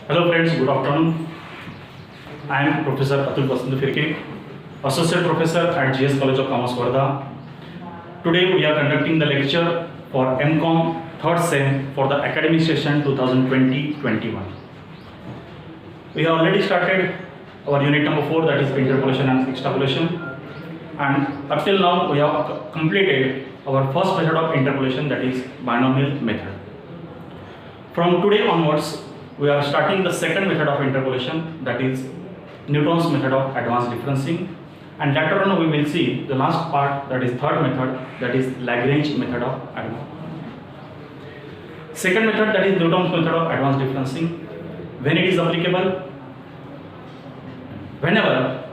Hello friends, good afternoon. I am Professor Atul Basant Firke, Associate Professor at GS College of Commerce, Wardha. Today we are conducting the lecture for MCOM 3rd Sem for the academic session 2020-21. We have already started our unit number 4, that is interpolation and extrapolation, and up till now we have completed our first method of interpolation, that is binomial method. From today onwards we are starting the second method of interpolation, that is Newton's method of advanced differencing, and later on we will see the last part, that is third method, that is Lagrange method of advanced. Second method, that is Newton's method of advanced differencing. When it is applicable, whenever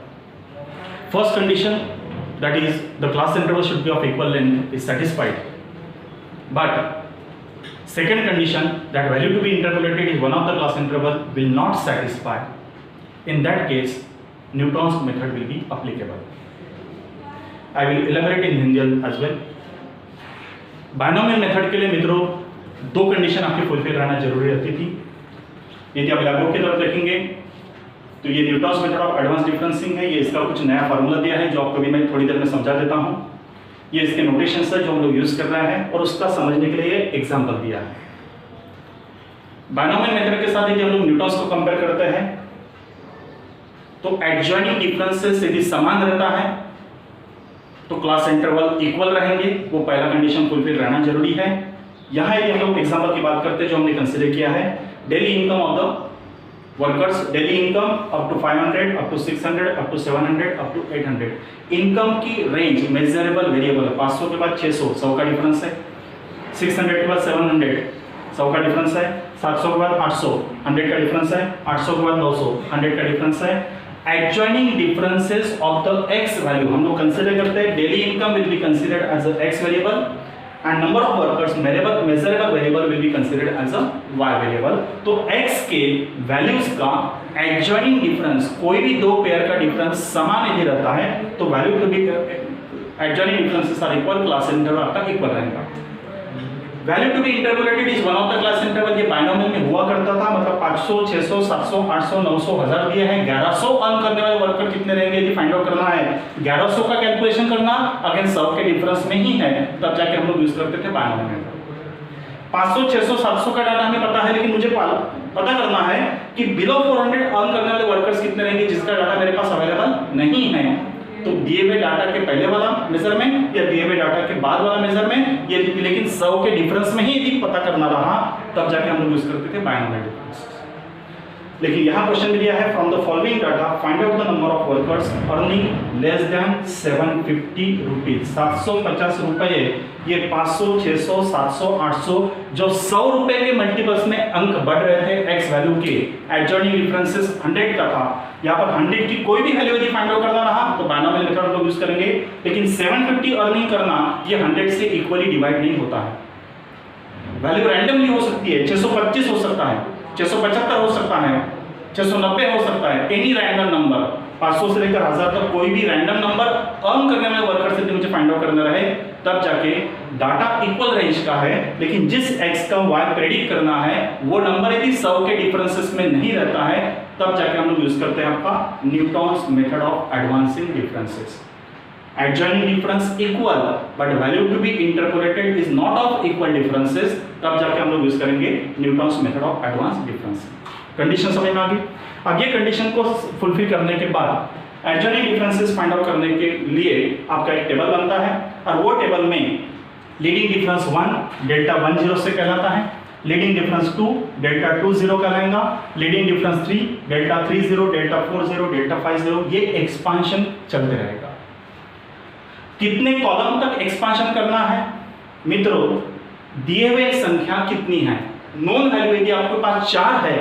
first condition, that is the class interval should be of equal length, is satisfied, but second condition, that value to be interpolated is one of the class interval, will not satisfy. In that case, Newton's method will be applicable. I will elaborate in Hindi as well. Binomial method के लिए मित्रों दो condition आपकी fulfil रहना जरूरी रहती थी. यदि आप लागू की तरफ देखेंगे तो ये न्यूटन्स मेथड ऑफ एडवांस डिफरेंसिंग है. ये इसका कुछ नया फार्मूला दिया है जो आपको भी मैं थोड़ी देर में समझा देता हूँ. ये इसके नोटेशंस है जो हम लोग यूज कर रहे हैं और उसका समझने के लिए एग्जांपल दिया है. बायनोमियल मेथड के साथ यदि हम लोग न्यूटन्स को कंपेयर करते हैं तो एडजॉइनिंग डिफरेंसेस यदि समान रहता है तो क्लास इंटरवल इक्वल रहेंगे. वो पहला कंडीशन फुलफिल रहना जरूरी है. यहाँ यदि हम लोग एग्जांपल की बात करते हैं जो हमने कंसीडर किया है, daily income of the workers, daily income up to 500, up to 600, up to 700, up to 800. Income की रेंज मेजरेबल वेरिएबल, 500 के बाद 600, 100 का डिफरेंस है. 600 के बाद 700, 100 का डिफरेंस है. 700 के बाद 800, 100 का डिफरेंस है. 800 के बाद 900, 100 का डिफरेंस है. Adjoining differences of the x value हम लोग कंसीडर करते हैं. Daily income will be considered as a x variable and number of workers measurable variable will be considered as a y variable. तो x के values का adjoining difference, कोई भी दो पेयर का डिफरेंस समान यदि रहता है तो value to be adjoining differences are equal, class interval आपका इक्वल रहेगा. Value to be interpolated is one of the class interval. ये बायनोमियल में हुआ करता था, मतलब 500, 600, 700, 800, 900, 1000 दिए हैं. 1100 अर्न करने वाले वर्कर कितने रहेंगे यदि फाइंड आउट करना है. 1100 का कैलकुलेशन करना अगेन 100 के डिफरेंस में ही है, तब जाके हम लोग यूज करते थे बायनोमियल मेथड. 500, 600, 700 का डाटा हमें पता है, लेकिन मुझे पता करना है कि बिलो 400 अर्न करने वाले वर्कर्स कितने रहेंगे जिसका डाटा मेरे पास अवेलेबल नहीं है. तो दिए हुए डाटा के पहले वाला मेजरमेंट या दिए हुए डाटा के बाद वाला मेजरमेंट, ये लेकिन 100 के डिफरेंस में ही यदि पता करना रहा तब जाके हम लोग यूज करते थे बायनोमियल डिफरेंस. लेकिन यहाँ क्वेश्चन में दिया है from the following data find out the number of workers earning less than 750 rupees. 750 रुपए. ये 500, 600, 700, 800 जो 100 रुपए के मल्टीपल्स में अंक बढ़ रहे थे एक्स वैल्यू के. एडजॉइनिंग डिफरेंसेस 100 का था. यहाँ पर 100 की कोई भी वैल्यू यदि फाइंड आउट करना रहा तो बायनोमियल मेथड हम लोग यूज करेंगे. लेकिन 750 अर्निंग करना ये 100 से इक्वली डिवाइड नहीं होता है. वैल्यू रैंडमली हो सकती है. 625 हो सकता है, 675 हो सकता है, 690 हो सकता है. एनी रैंडम नंबर 500 से लेकर 1000 तक कोई भी रैंडम नंबर अर्न करने वाले वर्कर से मुझे फाइंड आउट करना रहे तब जाके डाटा इक्वल रेंज का है, लेकिन जिस x का y प्रेडिक्ट करना है वो नंबर यदि 100 के डिफरेंसेस में नहीं रहता है तब जाके हम लोग यूज करते हैं आपका Newton's method of advancing differences. Adjoining difference equal but value to be interpolated is not of equal differences, तब जाके हम लोग यूज करेंगे Newton's method of advance difference. Condition समझ में आ गई. अब ये कंडीशन को फुलफिल करने के बाद एडजॉइनिंग डिफरेंसेस फाइंड आउट करने के लिए आपका एक टेबल बनता है और वो टेबल में लीडिंग डिफरेंस 1 डेल्टा 10 से कहलाता है. लीडिंग डिफरेंस 2 डेल्टा 20 कहलाएगा. Leading difference 3 delta 30, delta 40, delta 50. ये एक्सपांशन चलते रहेगा. कितने कॉलम तक एक्सपांशन करना है मित्रों, दिए हुए संख्या कितनी है. नोन वैल्यू यदि आपके पास 4 है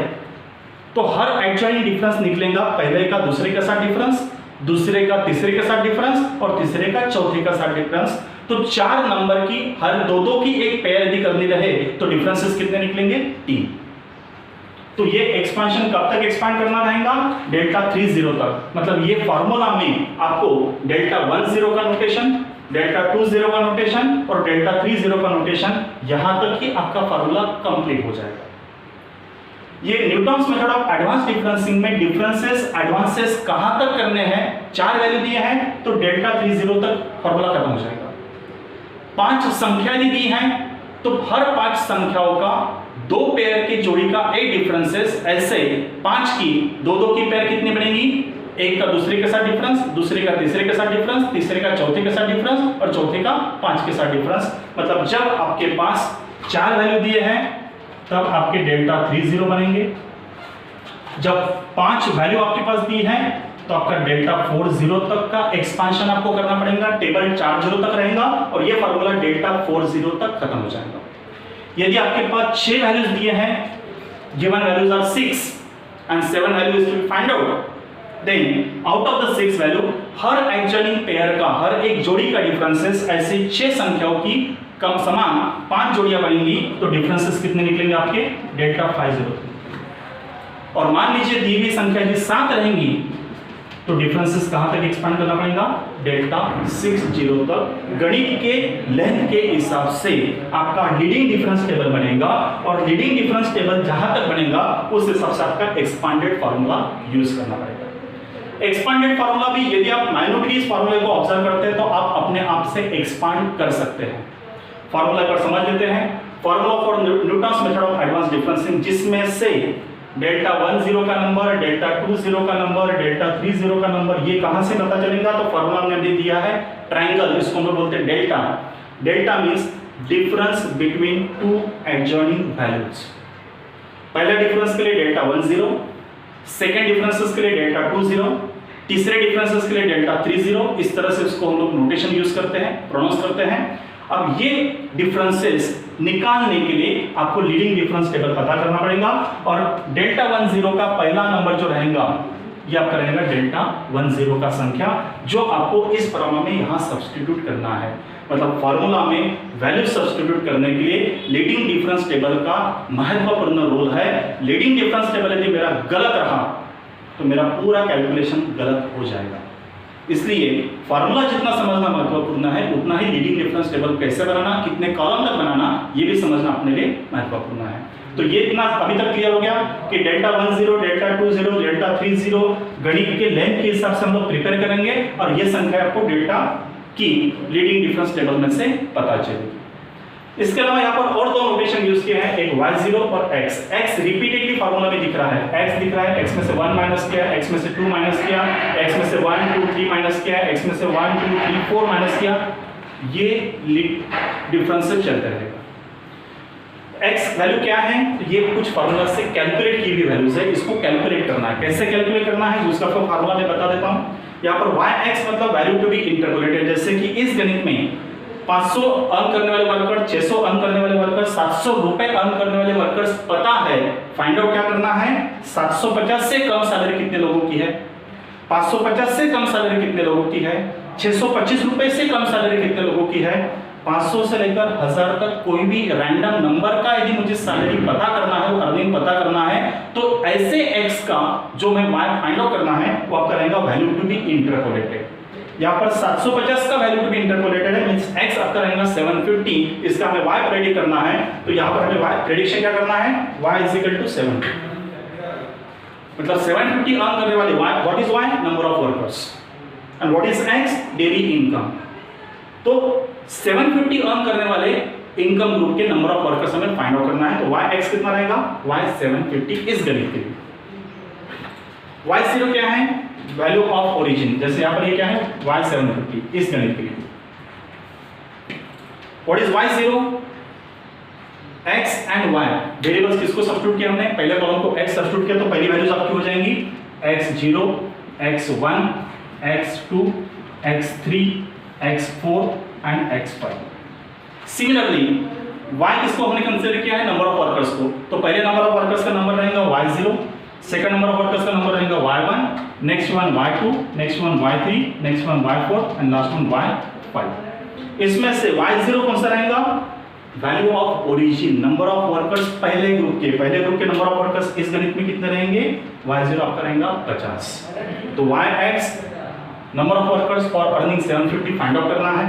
तो हर एडजॉइनिंग डिफरेंस निकलेगा पहले का दूसरे के साथ डिफरेंस, दूसरे का तीसरे के साथ डिफरेंस और तीसरे का चौथे का साथ डिफरेंस. तो 4 नंबर की हर दो की एक पेयर यदि करनी रहे तो डिफरेंसेस कितने निकलेंगे, 3. तो ये एक्सपांशन कब तक एक्सपांड करना रहेगा, डेल्टा 30 तक. मतलब ये फार्मूला में आपको डेल्टा 10 का नोटेशन, डेल्टा 20 का नोटेशन और डेल्टा 30 का नोटेशन, यहां तक ही आपका फार्मूला कंप्लीट हो जाएगा. ये न्यूटन्स मेथड ऑफ एडवांस डिफरेंसिंग में डिफरेंसेस एडवांसेस कहां तक करने हैं, 4 वैल्यू दिए हैं तो डेल्टा 30 तक फॉर्मूला खत्म हो जाएगा। 5 संख्या दी हैं तो हर 5 संख्याओं का 2 पेयर की जोड़ी का एक डिफरेंसेस, ऐसे 5 की 2-2 की पेयर कितनी बनेगी, एक का दूसरे के साथ डिफरेंस, दूसरे का तीसरे के साथ डिफरेंस, तीसरे का चौथे के साथ डिफरेंस और चौथे का 5 के साथ डिफरेंस। मतलब जब आपके पास 4 वैल्यू दिए हैं तब आपके डेल्टा 30 बनेंगे। जब 5 वैल्यू आपके पास दी है तो आपका डेल्टा 40 तक का एक्सपांशन आपको करना पड़ेगा, टेबल 40 तक रहेगा और ये फार्मूला डेल्टा 40 तक खत्म हो जाएगा। यदि आपके पास 6 वैल्यूज दिए हैं, given values are 6 and 7 values to find out, then out of the 6 value हर एडजॉइनिंग पेयर का, हर एक जोड़ी का डिफरेंसेस ऐसे 6 संख्याओं की कम समान 5 जोड़ियां बनेंगी तो डिफरेंसेस कितने निकलेंगे आपके, डेल्टा 50। और मान लीजिए दी हुई संख्या यदि 7 रहेंगी तो डिफरेंसेस कहां तक एक्सपांड करना पड़ेगा, डेल्टा 60 तक। गणित के लेंथ के हिसाब से आपका लीडिंग डिफरेंस टेबल बनेगा और लीडिंग डिफरेंस टेबल जहां तक बनेगा उस हिसाब से आपका एक्सपांडेड फार्मूला यूज करना पड़ेगा। एक्सपांडेड फार्मूला भी यदि आप माइनॉरिटीज फार्मूले को ऑब्जर्व करते हैं तो आप अपने आप से एक्सपांड कर सकते हैं। फार्मूला पर समझ लेते हैं। Formula for Newton's method of advance differencing, जिसमें से डेल्टा 10 का नंबर, डेल्टा 20 का नंबर, डेल्टा 30 का नंबर, ये कहां से पता चलेगा, तो फार्मूला हमने दिया है ट्रायंगल, इसको हम बोलते हैं delta. Delta means difference between 2 adjoining values. पहले डिफरेंस के लिए डेल्टा 10, सेकेंड डिफरेंसेस के लिए डेल्टा 20, तीसरे डिफरेंसेस के लिए डेल्टा 30। इस तरह से इसको हम लोग नोटेशन यूज करते हैं, प्रोनाउंस करते हैं। अब ये डिफरेंसेस निकालने के लिए आपको लीडिंग डिफरेंस टेबल पता करना पड़ेगा और डेल्टा 10 का पहला नंबर जो रहेगा ये आपका रहेगा डेल्टा 10 का संख्या, जो आपको इस प्रॉब्लम में यहां सब्स्टिट्यूट करना है। मतलब फार्मूला में वैल्यू सब्स्टिट्यूट करने के लिए लीडिंग डिफरेंस टेबल का महत्वपूर्ण रोल है। लीडिंग डिफरेंस टेबल यदि मेरा गलत रहा तो मेरा पूरा कैलकुलेशन गलत हो जाएगा। इसलिए फार्मूला जितना समझना महत्वपूर्ण है उतना ही लीडिंग डिफरेंस टेबल कैसे बनाना, कितने कॉलम तक बनाना, ये भी समझना अपने लिए महत्वपूर्ण है। तो ये इतना अभी तक क्लियर हो गया कि डेल्टा 10, डेल्टा 20, डेल्टा 30 गणित के लेंथ के हिसाब से हम लोग प्रिपेयर करेंगे और ये संख्या आपको डेल्टा की लीडिंग डिफरेंस टेबल में से पता चलेगी। इसके अलावा यहाँ पर और 2 नोटेशन यूज किए हैं, एक y0 और x। x रिपीटेडली फार्मूला में दिख रहा है, x दिख रहा है, x में से 1 माइनस किया, x में से 2 माइनस किया, x में से 1 2 3 माइनस किया, x में से 1 2 3 4 माइनस किया, ये डिफरेंस चलते रहेगा। x वैल्यू क्या है, तो ये कुछ फार्मूला से कैलकुलेट की हुई वैल्यूज है, इसको कैलकुलेट करना है। कैसे कैलकुलेट करना है उसका आपको फार्मूला में बता देता हूँ। यहाँ पर yx मतलब वैल्यू टू बी इंटरपोलेटेड, जैसे कि इस गणित में 500 अर्न करने वाले वर्कर, 600 अर्न करने वाले वर्कर, 700 रुपए अर्न करने वाले वर्कर्स पता है, फाइंड आउट क्या करना है, 750 से कम सैलरी कितने लोगों की है, 550 से कम सैलरी कितने लोगों की है, 625 रुपए से कम सैलरी कितने लोगों की है, 500 से लेकर 1000 तक कोई भी रैंडम नंबर का यदि मुझे सैलरी पता करना है, अर्निंग पता करना है, तो ऐसे x का जो मैं फाइंड आउट करना है वो आपका रहेगा वैल्यू टू बी इंटरपोलेटेड। यहाँ पर 750 का वैल्यू टू बी इंटरपोलेटेड है, मींस x आपका रहेगा 750, इसका हमें y प्रेडिक्ट करना है, तो यहाँ पर हमें y प्रेडिक्शन क्या करना है, y इज इक्वल टू 750। मतलब 750 अर्न करने वाले y, what is y, number of workers, and what is x, daily income. तो 750 अर्न करने वाले इनकम ग्रुप के नंबर ऑफ वर्कर्स हमें फाइंड आउट करना है, तो y(x) कितना रहेगा, y 750 इस गणित के लिए। y0 क्या है, वैल्यू ऑफ ओरिजिन, जैसे यहां पर ये क्या है, y 750 इस गणित के लिए। What is y0, x and y variables किसको सब्स्टिट्यूट किया हमने, पहले कॉलम को x सब्स्टिट्यूट किया तो पहली वैल्यूज आपकी हो जाएंगी x0, x1, x2, x3, x4 and x5। Similarly y किसको हमने कंसीडर किया है, नंबर ऑफ वर्कर्स को, तो पहले नंबर ऑफ वर्कर्स का नंबर रहेगा y0, second number of workers का नंबर रहेगा y1, next one y2, next one y3, next one y4 and last one y5। इसमें से y0 कौन सा रहेगा, value of origin, number of workers पहले ग्रुप के नंबर ऑफ वर्कर्स इस गणित में कितने रहेंगे, y0 आपका रहेगा 50। तो yx number of workers for earning 750 find out करना है,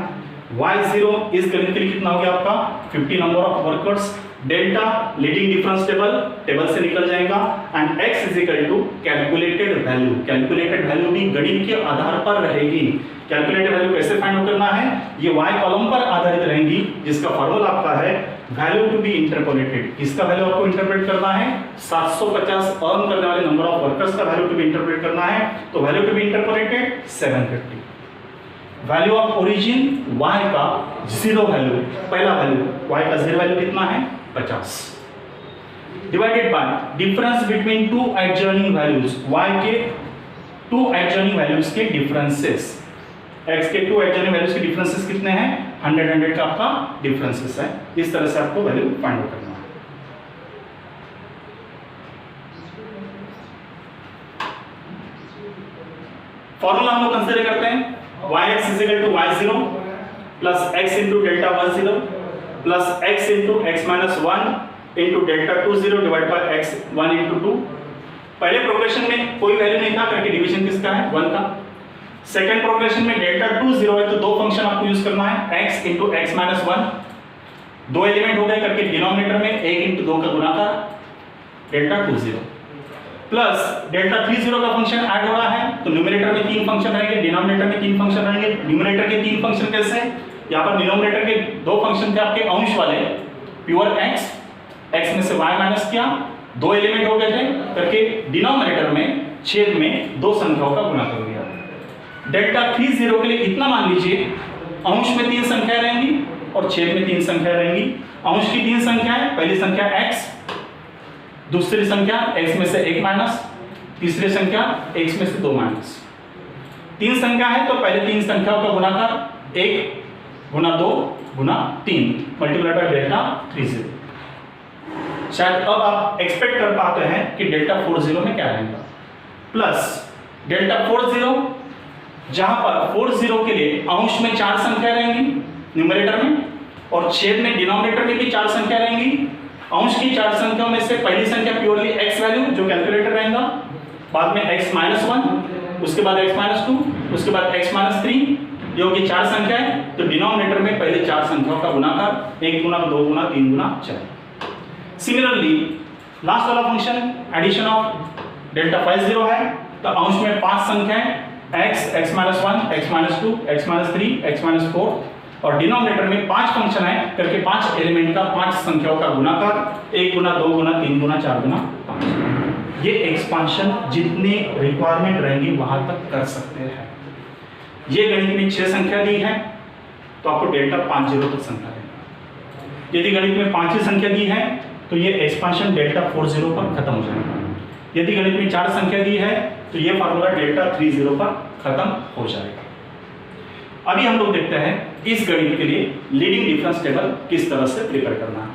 y0 इस गणित के लिए कितना हो गया आपका 50 number of workers delta leading difference table से निकल जाएगा and x is equal to calculated value भी गणित के आधार पर रहेगी। कैलकुलेटेड वैल्यू कैसे फाइंड आउट करना है, ये y कॉलम पर आधारित रहेंगी, जिसका फार्मूला आपका है वैल्यू टू बी इंटरपोलेटेड। इसका वैल्यू आपको इंटरप्रेट करना है 750 अर्न करने वाले नंबर ऑफ वर्कर्स का वैल्यू टू बी इंटरप्रेट करना है, तो value to be interpolated 750। Value of origin y का जीरो वैल्यू, पहला वैल्यू y का जीरो वैल्यू कितना है 50 divided by difference between two adjoining values, y के टू एडजॉइनिंग वैल्यूज के डिफरेंसेस, x के टू एडजॉइनिंग वैल्यूज के डिफरेंसेस कितने हैं 100 का आपका डिफरेंसेस है। इस तरह से आपको वैल्यू फाइंड आउट करना है। फॉर्मूला हम लोग कंसीडर करते हैं yx is equal to y0 plus x into delta 10 plus x into x minus 1 into delta 20 divided by x 1 into 2। पहले प्रोग्रेशन में कोई वैल्यू नहीं था करके डिवीजन किसका है 1 का। सेकंड प्रोग्रेशन में डेल्टा 20 है तो दो फंक्शन आपको यूज करना है x into x minus 1, दो एलिमेंट हो गए करके डिनोमिनेटर में 1 into 2 का गुणाकार डेल्टा 20 प्लस डेल्टा 30 का फंक्शन ऐड हो रहा है तो न्यूमरेटर में तीन फंक्शन रहेंगे, डिनोमिनेटर में तीन फंक्शन रहेंगे। न्यूमरेटर के तीन फंक्शन कैसे, यहाँ पर डिनोमिनेटर के दो फंक्शन थे आपके अंश वाले प्योर x में से y माइनस किया, दो एलिमेंट हो गए थे करके डिनोमिनेटर में छेद में दो संख्याओं का गुणा कर दिया। डेल्टा 30 के लिए इतना मान लीजिए अंश में तीन संख्याएं रहेंगी और छेद में तीन संख्याएं रहेंगी। अंश की तीन संख्याएं, पहली संख्या x, दूसरी संख्या x में से 1 माइनस, तीसरी संख्या x में से 2 माइनस। तीन संख्या है तो पहले तीन संख्याओं का गुणाकार 1 गुना 2 गुना 3 मल्टीप्लाई बाय डेल्टा 30। शायद अब आप एक्सपेक्ट कर पाते हैं कि डेल्टा 40 में क्या रहेगा, प्लस डेल्टा 40 जहां पर 40 के लिए अंश में चार संख्या रहेंगी न्यूमरेटर में और छेद में डिनोमिनेटर में भी चार संख्या रहेंगी। अंश की चार संख्याओं में से पहली संख्या प्योरली x वैल्यू जो कैलकुलेटर रहेगा, बाद में x माइनस 1, उसके बाद x माइनस 2, उसके बाद x माइनस 3, ये होगी चार संख्याएं। तो डिनोमिनेटर में पहले चार संख्याओं का गुणाकार 1 गुना 2 गुना 3 गुना 4। सिमिलरली लास्ट वाला फंक्शन एडिशन ऑफ डेल्टा 50 है तो अंश में पांच संख्याएं x, x minus 1, x minus 2, x minus 3, x minus 4 और डिनोमिनेटर में पांच फंक्शन है करके पांच एलिमेंट का पांच संख्याओं का गुणाकार 1 गुना 2 गुना 3 गुना 4 गुना 5। ये एक्सपांशन जितने रिक्वायरमेंट रहेंगी वहां तक कर सकते हैं। ये गणित में 6 संख्या दी है तो आपको डेल्टा 50 तक संख्या देगा। यदि गणित में 5 ही संख्या दी है तो ये एक्सपांशन डेल्टा 40 पर खत्म हो जाएगा। यदि गणित में 4 संख्या दी है तो ये फार्मूला डेल्टा 30 पर खत्म हो जाएगा। अभी हम लोग देखते हैं इस गणित के लिए लीडिंग डिफरेंस टेबल किस तरह से प्रिपेयर करना है।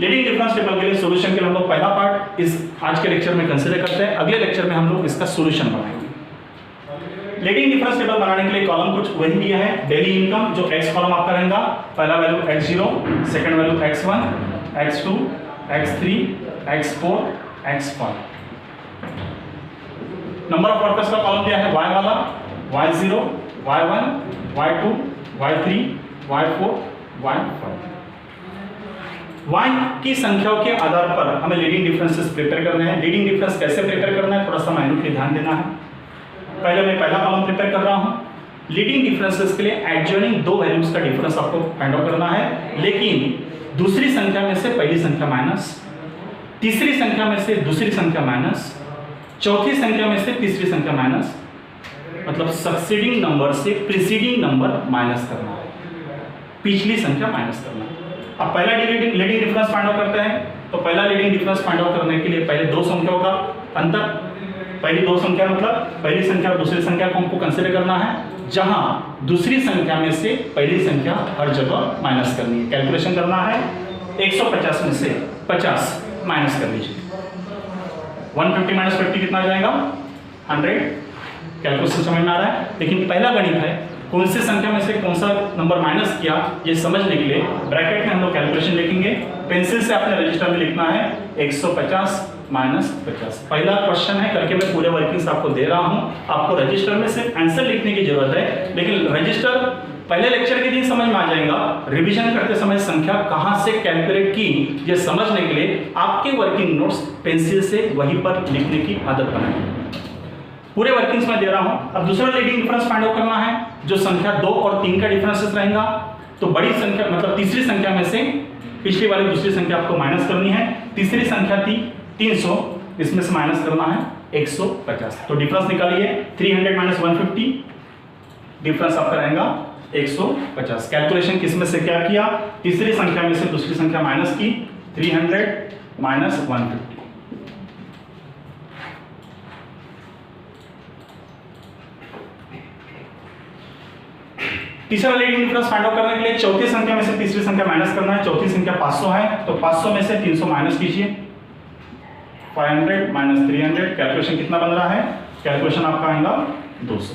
लीडिंग डिफरेंस टेबल के लिए सॉल्यूशन के लिए हम लोग पहला पार्ट इस आज के लेक्चर में कंसीडर करते हैं, अगले लेक्चर में हम लोग इसका सॉल्यूशन बनाएंगे। लीडिंग डिफरेंस टेबल बनाने के लिए कॉलम कुछ वही दिया है, डेली इनकम जो x कॉलम आपका रहेगा, पहला value x0, second value x1, x2, x3, x4, x5। Number of workers का कॉलम दिया है y वाला, y0, y1, y2, y3, y4, y5। y की संख्याओं के आधार पर हमें लीडिंग डिफरेंसेस प्रिपेयर करने हैं। लीडिंग डिफरेंस कैसे प्रिपेयर करना है थोड़ा सा माइन्यूटली ध्यान देना है। पहले मैं पहला कॉलम प्रिपेयर कर रहा हूं। लीडिंग डिफरेंसेस के लिए एडजॉइनिंग दो वैल्यूज का डिफरेंस आपको फाइंड आउट करना है, लेकिन दूसरी संख्या में से पहली संख्या माइनस, तीसरी संख्या में से दूसरी संख्या माइनस, चौथी संख्या में से तीसरी संख्या माइनस, मतलब सक्सीडिंग नंबर से प्रीसीडिंग नंबर माइनस करना है, पिछली संख्या माइनस करना है। अब पहला लीडिंग डिफरेंस फाइंड आउट करते हैं तो पहला लीडिंग डिफरेंस फाइंड आउट करने के लिए पहले दो संख्याओं का अंतर, पहली दो संख्या मतलब पहली संख्या और दूसरी संख्या को हमको कंसीडर करना है, जहां दूसरी संख्या में से पहली संख्या हर जगह माइनस करनी है। कैलकुलेशन करना है 150 में से 50 माइनस कर लीजिए, 150 माइनस 50 कितना आ जाएगा 100। कैलकुलेशन समझ में आ रहा है, लेकिन पहला गणित है कौन सी संख्या में से कौन सा नंबर माइनस किया ये समझने के लिए ब्रैकेट में हम लोग कैलकुलेशन लिखेंगे। पेंसिल से अपने रजिस्टर में लिखना है 150 माइनस 50। पहला क्वेश्चन है करके मैं पूरे वर्किंग्स आपको दे रहा हूं, आपको रजिस्टर में सिर्फ आंसर लिखने की जरूरत है, लेकिन रजिस्टर पहले लेक्चर के दिन समझ में आ जाएगा, रिवीजन करते समय संख्या कहां से कैलकुलेट की ये समझने के लिए आपके वर्किंग नोट्स पेंसिल से वहीं पर लिखने की आदत बनाएं। पूरे वर्किंग्स में दे रहा हूं। अब दूसरा लीडिंग डिफरेंस फाइंड आउट करना है, जो संख्या 2 और 3 का डिफरेंसेस रहेगा। तो बड़ी संख्या मतलब तीसरी संख्या में से पिछली वाली दूसरी संख्या आपको माइनस करनी है। तीसरी संख्या थी 300, इसमें से माइनस करना है 150। तो डिफरेंस निकालिए, 300 माइनस 150, डिफरेंस आपका रहेगा 150। कैलकुलेशन किस में से क्या किया, तीसरी संख्या में से दूसरी संख्या माइनस की, 300 माइनस 150। तीसरा लीडिंग डिफरेंस फाइंड आउट करने के लिए चौथी संख्या में से तीसरी संख्या माइनस करना है। चौथी संख्या 500 है, तो 500 में से 300 माइनस कीजिए, 500 माइनस 300। कैलकुलेशन कितना बन रहा है, कैलकुलेशन आपका आएगा 200।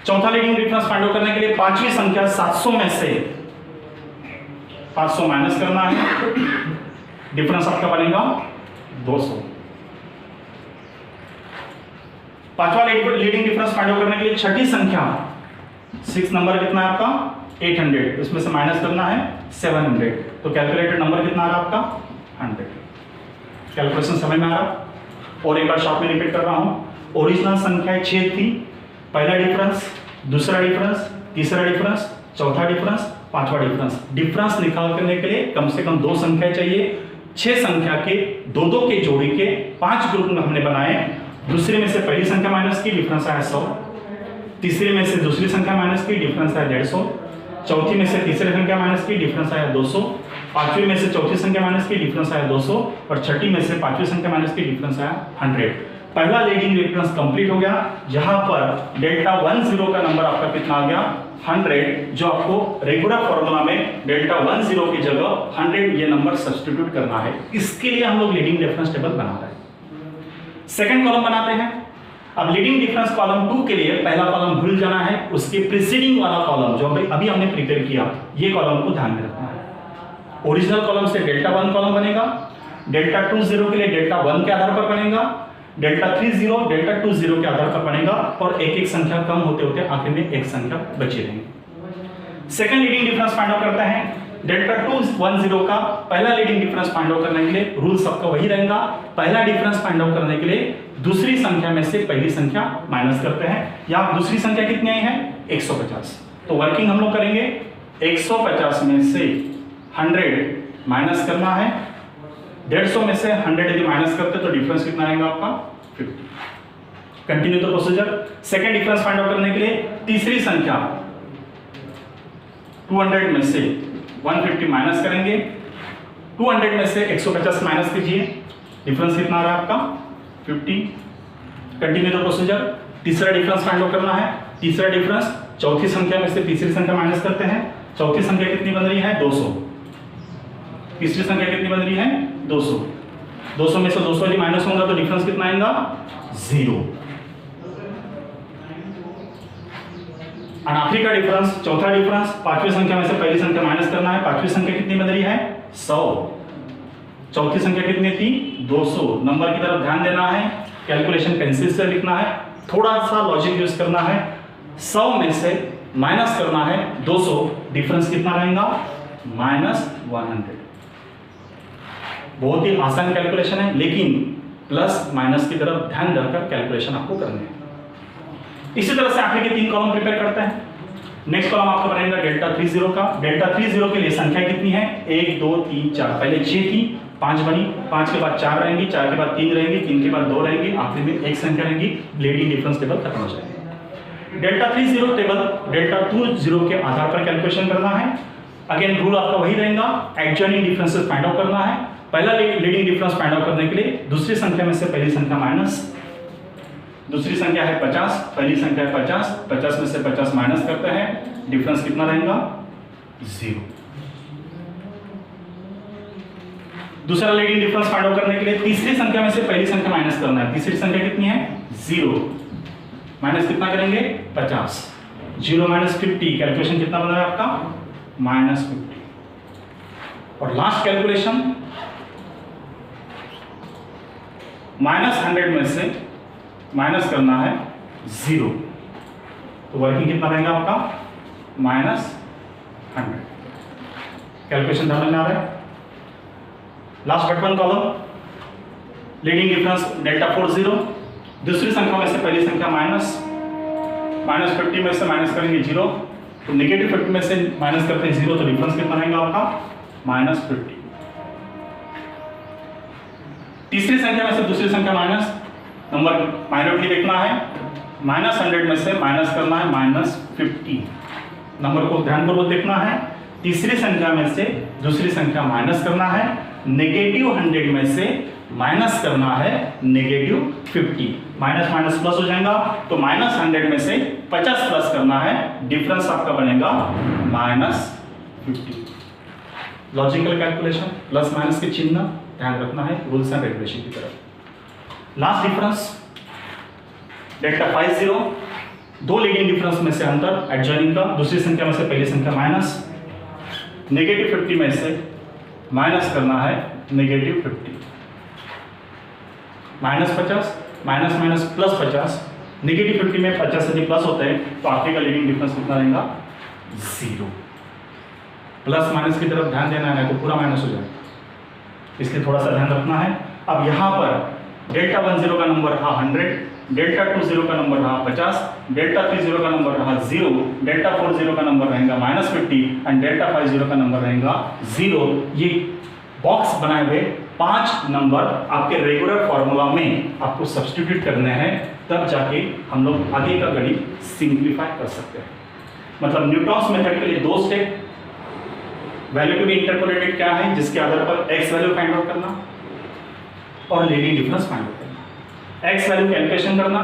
चौथा लीडिंग डिफरेंस फाइंड आउट करने के लिए पांचवी संख्या 700 में से 500 माइनस करना है, डिफरेंस आपका बनेगा 200। पांचवा लीडिंग डिफरेंस फाइंड आउट करने के लिए छठी संख्या 6 नंबर कितना है आपका 800, इसमें से माइनस करना है 700। तो कैलकुलेटेड नंबर कितना आ रहा है आपका 100। कैलकुलेशन समझ में आ रहा। और एक बार शॉर्ट में रिपीट कर रहा हूं। ओरिजिनल संख्या 6 थी, पहला डिफरेंस, दूसरा डिफरेंस, तीसरा डिफरेंस, चौथा डिफरेंस, पांचवा डिफरेंस। डिफरेंस निकाल करने के लिए कम से कम 2 संख्या चाहिए। 6 संख्या के 2-2 के जोड़ी के 5 ग्रुप में हमने बनाए। दूसरे में से पहली संख्या माइनस की, डिफरेंस आया 100। तीसरे में से दूसरी संख्या माइनस की, डिफरेंस आया 150। चौथी में से तीसरी संख्या माइनस की, डिफरेंस आया 200। पांचवी में से चौथी संख्या माइनस की, डिफरेंस आया 200। और छठी में से पांचवी संख्या माइनस की, डिफरेंस आया 100। पहला लीडिंग डिफरेंस कंप्लीट हो गया, जहां पर डेल्टा 10 का नंबर आपका कितना आ गया 100, जो आपको रेगुलर फॉर्मूला में डेल्टा 10 की जगह 100 ये नंबर सब्स्टिट्यूट करना है। इसके लिए हम लोग लीडिंग डिफरेंस टेबल बना रहे हैं। सेकंड कॉलम बनाते हैं। अब लीडिंग डिफरेंस कॉलम 2 के लिए पहला कॉलम भूल जाना है, उसके प्रीसीडिंग वाला कॉलम जो अभी हमने प्रिपेयर किया, ये कॉलम को ध्यान में रखना है। ओरिजिनल कॉलम से डेल्टा 1 कॉलम बनेगा, डेल्टा 20 के लिए डेल्टा 1 के आधार पर बनेगा, डेल्टा 30 डेल्टा 20 के आधार पर बनेगा, और एक एक संख्या कम होते होते आखिर में एक संख्या बची रहेगी। Second leading difference find out करते हैं। डेल्टा 210 का पहला लीडिंग डिफरेंस फाइंड आउट करने के लिए रूल सबका वही रहेगा। पहला डिफरेंस फाइंड आउट करने के लिए दूसरी संख्या में से पहली संख्या माइनस करते हैं। यहां दूसरी संख्या कितनी आई है 150। तो वर्किंग हम लोग करेंगे, 150 में से 100 माइनस करना है। 150 में से 100 यदि माइनस करते तो डिफरेंस कितना आएगा आपका 50। Continue the procedure. Second difference find out करने के लिए तीसरी संख्या 200 में से 150 माइनस करेंगे। 200 में से 150 माइनस कीजिए, डिफरेंस कितना आ रहा है आपका 50। Continue the procedure. तीसरा डिफरेंस फाइंड आउट करना है। तीसरा डिफरेंस चौथी संख्या में से तीसरी संख्या माइनस करते हैं। चौथी संख्या कितनी बन रही है 200, तीसरी संख्या कितनी बन रही है 200। 200 में से 200 यदि माइनस होगा तो डिफरेंस कितना आएगा 0। आखिरी का डिफरेंस, चौथा डिफरेंस, पांचवी संख्या में से पहली संख्या माइनस करना है। पांचवी संख्या कितनी बन रही है 100, चौथी संख्या कितनी थी 200। नंबर की तरफ ध्यान देना है, कैलकुलेशन पेंसिल से लिखना है, थोड़ा सा लॉजिक यूज करना है। 100 में से माइनस करना है 200, डिफरेंस कितना रहेगा -100। बहुत ही आसान कैलकुलेशन है, लेकिन प्लस माइनस की तरफ ध्यान रखकर कैलकुलेशन आपको करनी है। इसी तरह से आखिर के 3 कॉलम प्रिपेयर करते हैं। नेक्स्ट कॉलम आपका बनेगा डेल्टा 30 का। डेल्टा 30 के लिए संख्या कितनी है 1 2 3 4। पहले 6 थी, 5 बनी, 5 के बाद 4 रहेंगी, 4 के बाद 3 रहेंगी, 3 के बाद 2 रहेंगी, आखिर में एक संख्या रहेंगी। लीडिंग डिफरेंस टेबल खत्म हो जाएगा। डेल्टा 30 टेबल डेल्टा 20 के आधार पर कैलकुलेशन करना है। अगेन रूल आपका वही रहेगा, एडजॉइनिंग डिफरेंसेस फाइंड आउट करना है। पहला लीडिंग डिफरेंस फाइंड आउट करने के लिए दूसरी संख्या में से पहली संख्या माइनस, दूसरी संख्या है 50, पहली संख्या है 50, 50 में से 50 माइनस करते हैं, डिफरेंस कितना रहेगा 0। दूसरा लीडिंग डिफरेंस फाइंड आउट करने के लिए तीसरी संख्या में से पहली संख्या माइनस करना है। तीसरी संख्या कितनी है 0, माइनस कितना करेंगे 50, 0 माइनस 50, कैलकुलेशन कितना बना है आपका -50। और लास्ट कैलकुलेशन -100 में से माइनस करना है 0, तो वर्किंग कितना रहेगा आपका -100। कैलकुलेशन ध्यान में आ रहा है। Last but one column, leading difference delta 40, दूसरी संख्या में से पहली संख्या -50 में से माइनस करेंगे 0, तो -50 में से माइनस करते हैं 0, तो डिफरेंस कितना रहेगा आपका -50। तीसरी संख्या में से दूसरी संख्या माइनस, नंबर माइनॉरिटी देखना है, -100 में से माइनस करना है -50, नंबर को ध्यानपूर्वक देखना है। तीसरी संख्या में से दूसरी संख्या माइनस करना है, -100 में से माइनस करना है -50, माइनस माइनस प्लस हो जाएगा, तो -100 में से 50 प्लस करना है, डिफरेंस आपका बनेगा -50। लॉजिकल कैलकुलेशन, प्लस माइनस के चिन्ह ध्यान रखना है रूल्स एंड रेगुलेशन की तरफ। लास्ट डिफरेंस डेल्टा 50, दो लीडिंग डिफरेंस में से अंतर एडजॉइनिंग का, दूसरी संख्या में से पहली संख्या माइनस, -50 में से माइनस करना है -50, -50 माइनस माइनस प्लस 50, -50 में 50 यदि प्लस होते हैं तो आपके का लीडिंग डिफरेंस कितना रहेगा 0। प्लस माइनस की तरफ ध्यान देना है तो पूरा माइनस हो जाएगा, इसलिए थोड़ा सा ध्यान रखना है। अब यहाँ पर डेल्टा 10 का नंबर रहा 100, डेल्टा 20 का नंबर रहा 50, डेल्टा 30 का नंबर रहा 0, डेल्टा 40 का नंबर रहेगा -50 एंड डेल्टा 50 का नंबर रहेगा 0। ये बॉक्स बनाए हुए 5 नंबर आपके रेगुलर फॉर्मूला में आपको सब्स्टिट्यूट करने हैं, तब जाके हम लोग आगे का गणित सिंप्लीफाई कर सकते हैं। मतलब न्यूटन्स मेथड के लिए 2 step, value to be interpolated क्या है जिसके आधार पर एक्स वैल्यू फाइंड आउट करना और लीडिंग डिफरेंस फाइंड आउट करना। एक्स वैल्यू कैलकुलेशन करना,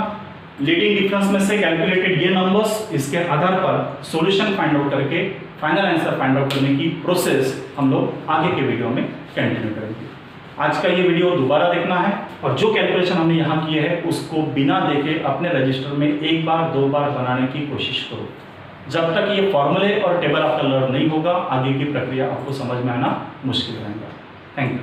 लीडिंग डिफरेंस में से कैलकुलेटेड ये नंबर्स, इसके आधार पर सॉल्यूशन फाइंड आउट करके फाइनल आंसर फाइंड आउट करने की प्रोसेस हम लोग आगे के वीडियो में कंटिन्यू करेंगे। आज का ये वीडियो दोबारा देखना है और जो कैलकुलेशन हमने यहाँ किए है उसको बिना देखे अपने रजिस्टर में 1 बार 2 बार बनाने की कोशिश करो। जब तक ये फॉर्मूले और टेबल आपका लर्न नहीं होगा, आगे की प्रक्रिया आपको समझ में आना मुश्किल रहेगा। Thank you.